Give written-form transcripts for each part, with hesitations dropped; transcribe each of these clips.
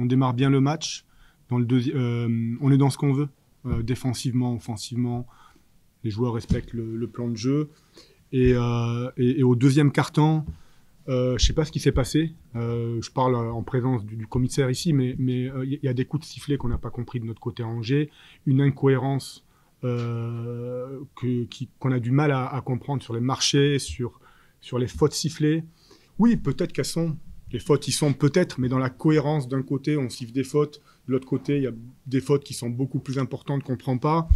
démarre bien le match. On est dans ce qu'on veut, défensivement, offensivement. Les joueurs respectent le plan de jeu. Et au deuxième quart-temps, je ne sais pas ce qui s'est passé. Je parle en présence du commissaire ici, mais il y a des coups de sifflet qu'on n'a pas compris de notre côté à Angers, une incohérence qu'on a du mal à comprendre sur les marchés, sur les fautes sifflées. Oui, peut-être qu'elles sont. Les fautes, ils sont peut-être, mais dans la cohérence, d'un côté, on siffle des fautes, de l'autre côté, il y a des fautes qui sont beaucoup plus importantes qu'on ne prend pas.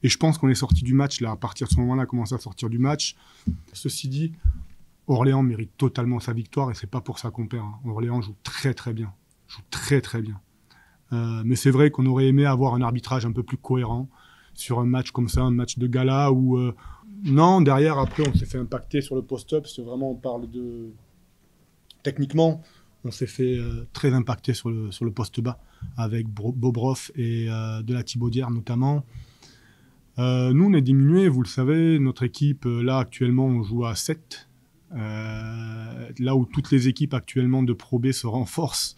Et je pense qu'on est sorti du match, là, à partir de ce moment-là, on a commencé à sortir du match. Ceci dit, Orléans mérite totalement sa victoire et c'est pas pour ça qu'on perd. Orléans joue très très bien. Mais c'est vrai qu'on aurait aimé avoir un arbitrage un peu plus cohérent sur un match comme ça, un match de gala où... non, derrière, après, on s'est fait impacter sur le post-up. Si vraiment on parle de... Techniquement, on s'est fait très impacter sur le poste bas avec Bobrov et de la Thibaudière notamment. Nous, on est diminué, vous le savez. Notre équipe, là, actuellement, on joue à 7. Là où toutes les équipes actuellement de Pro B se renforcent.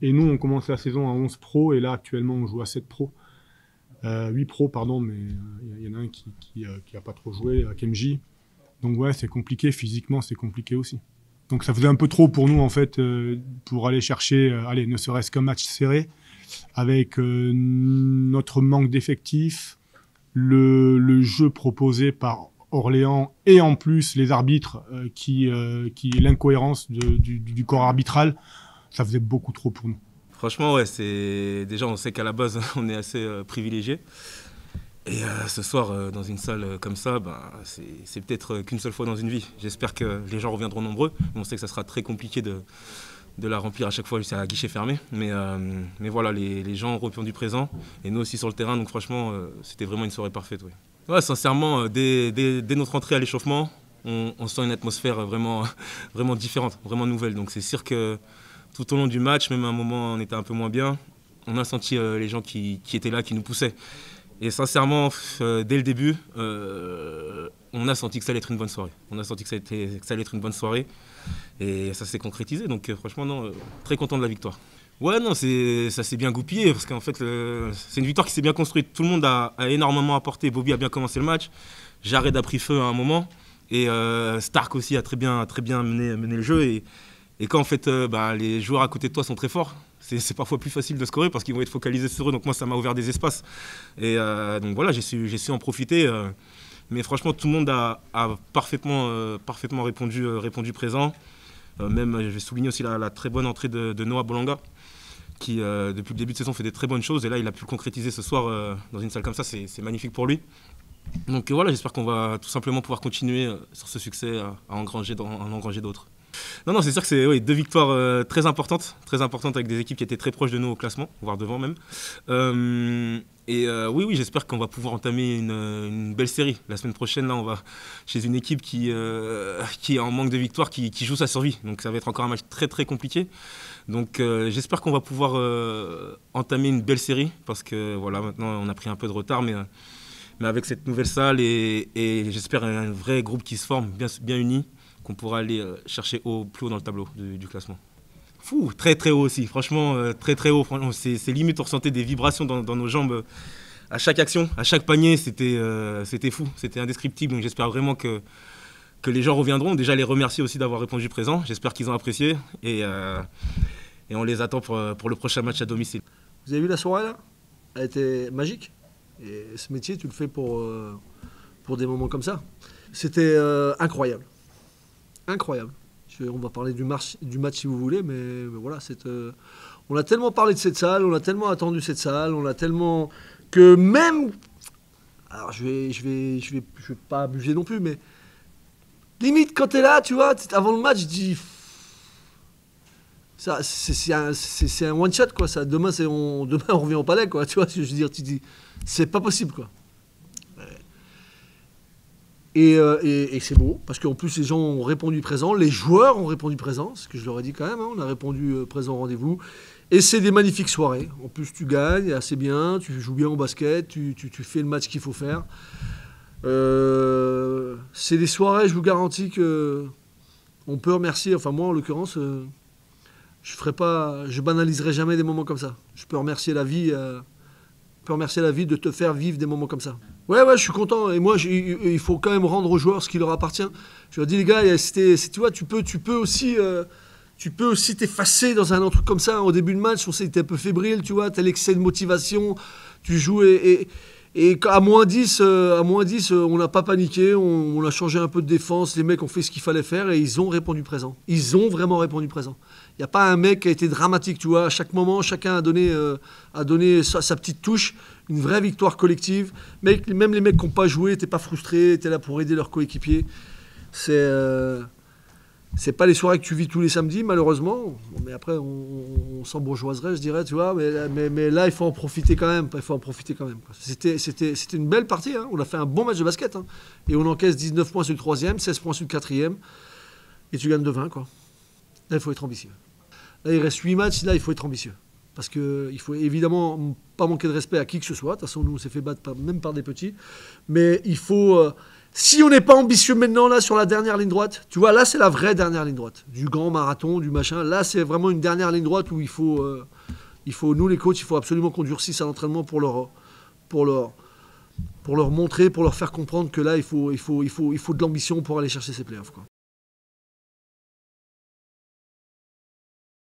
Et nous, on commence la saison à 11 pros et là, actuellement, on joue à 7 pros. 8 pros, pardon, mais il y en a un qui a pas trop joué, Kemji. Donc ouais, c'est compliqué, physiquement, c'est compliqué aussi. Donc ça faisait un peu trop pour nous, en fait, pour aller chercher, ne serait-ce qu'un match serré, avec notre manque d'effectifs, le jeu proposé par Orléans et en plus les arbitres, l'incohérence du corps arbitral, ça faisait beaucoup trop pour nous. Franchement, ouais, déjà on sait qu'à la base on est assez privilégié. Et ce soir, dans une salle comme ça, c'est peut-être qu'une seule fois dans une vie. J'espère que les gens reviendront nombreux. On sait que ça sera très compliqué de la remplir à chaque fois, c'est à guichet fermé. Mais voilà, les gens ont répondu présent et nous aussi sur le terrain. Donc franchement, c'était vraiment une soirée parfaite. Oui. Ouais, sincèrement, dès notre entrée à l'échauffement, on sent une atmosphère vraiment, vraiment différente, vraiment nouvelle. Donc c'est sûr que tout au long du match, même à un moment on était un peu moins bien, on a senti les gens qui étaient là, qui nous poussaient. Et sincèrement, dès le début, on a senti que ça allait être une bonne soirée. On a senti que ça allait être une bonne soirée. Et ça s'est concrétisé. Donc franchement, non, très content de la victoire. Ouais, non, ça s'est bien goupillé. Parce qu'en fait, c'est une victoire qui s'est bien construite. Tout le monde a énormément apporté. Bobby a bien commencé le match. Jared a pris feu à un moment. Et Stark aussi a très bien mené le jeu. Et quand en fait, les joueurs à côté de toi sont très forts, c'est parfois plus facile de scorer parce qu'ils vont être focalisés sur eux. Donc moi, ça m'a ouvert des espaces. Et donc voilà, j'ai su en profiter. Mais franchement, tout le monde a parfaitement répondu présent. Même, je vais souligner aussi la très bonne entrée de Noah Bolanga, qui depuis le début de saison fait des très bonnes choses. Et là, il a pu le concrétiser ce soir dans une salle comme ça. C'est magnifique pour lui. Donc voilà, j'espère qu'on va tout simplement pouvoir continuer sur ce succès à en engranger d'autres. Non, c'est sûr que c'est deux victoires très importantes avec des équipes qui étaient très proches de nous au classement, voire devant même. Oui, j'espère qu'on va pouvoir entamer une belle série. La semaine prochaine, là, on va chez une équipe qui est en manque de victoire, qui joue sa survie. Donc ça va être encore un match très très compliqué. Donc j'espère qu'on va pouvoir entamer une belle série, parce que voilà, maintenant on a pris un peu de retard, mais avec cette nouvelle salle et j'espère un vrai groupe qui se forme, bien uni, qu'on pourra aller chercher plus haut dans le tableau du classement. Fou, très très haut aussi, franchement, très très haut. C'est limite, on ressentait des vibrations dans nos jambes à chaque action, à chaque panier, c'était fou, c'était indescriptible. Donc j'espère vraiment que les gens reviendront. Déjà les remercier aussi d'avoir répondu présent, j'espère qu'ils ont apprécié et on les attend pour le prochain match à domicile. Vous avez vu la soirée là? Elle était magique. Et ce métier, tu le fais pour des moments comme ça. C'était incroyable. Incroyable. On va parler du match si vous voulez, mais voilà, on a tellement parlé de cette salle, on a tellement attendu cette salle, on a tellement que même, alors je vais pas abuser non plus, mais limite quand t'es là, tu vois, avant le match, je dis ça, c'est un one shot quoi. Ça, demain on revient au palais quoi. Tu vois, je veux dire, tu dis c'est pas possible quoi. Et c'est beau, parce qu'en plus les gens ont répondu présent, les joueurs ont répondu présent, ce que je leur ai dit quand même, hein, on a répondu présent au rendez-vous. Et c'est des magnifiques soirées. En plus tu gagnes assez bien, tu joues bien au basket, tu fais le match qu'il faut faire. C'est des soirées, je vous garantis que on peut remercier, enfin moi en l'occurrence, Je banaliserai jamais des moments comme ça. Je peux remercier la vie de te faire vivre des moments comme ça. Ouais, je suis content. Et moi, il faut quand même rendre aux joueurs ce qui leur appartient. Je leur dis, les gars, tu vois, tu peux aussi t'effacer dans un truc comme ça. Au début de match, on sait que t'es un peu fébrile, tu vois, t'as l'excès de motivation, tu joues et à moins 10, on n'a pas paniqué, on a changé un peu de défense, les mecs ont fait ce qu'il fallait faire et ils ont répondu présent. Ils ont vraiment répondu présent. Il n'y a pas un mec qui a été dramatique, tu vois. À chaque moment, chacun a donné sa petite touche, une vraie victoire collective. Même les mecs qui n'ont pas joué n'étaient pas frustrés, étaient là pour aider leurs coéquipiers. C'est pas les soirées que tu vis tous les samedis, malheureusement. Mais après, on s'embourgeoiserait, je dirais, tu vois. Mais là, il faut en profiter quand même. Quoi. C'était une belle partie. Hein. On a fait un bon match de basket. Hein. Et on encaisse 19 points sur le 3e, 16 points sur le 4e. Et tu gagnes de 20, quoi. Là, il faut être ambitieux. Là, il reste 8 matchs. Là, il faut être ambitieux. Parce qu'il faut évidemment pas manquer de respect à qui que ce soit. De toute façon, nous, on s'est fait battre même par des petits. Mais il faut... si on n'est pas ambitieux maintenant, là, sur la dernière ligne droite, tu vois, là, c'est la vraie dernière ligne droite. Du grand marathon, du machin. Là, c'est vraiment une dernière ligne droite où il faut nous, les coachs, il faut absolument qu'on durcisse à l'entraînement pour leur montrer, pour leur faire comprendre que là, il faut de l'ambition pour aller chercher ces playoffs, quoi.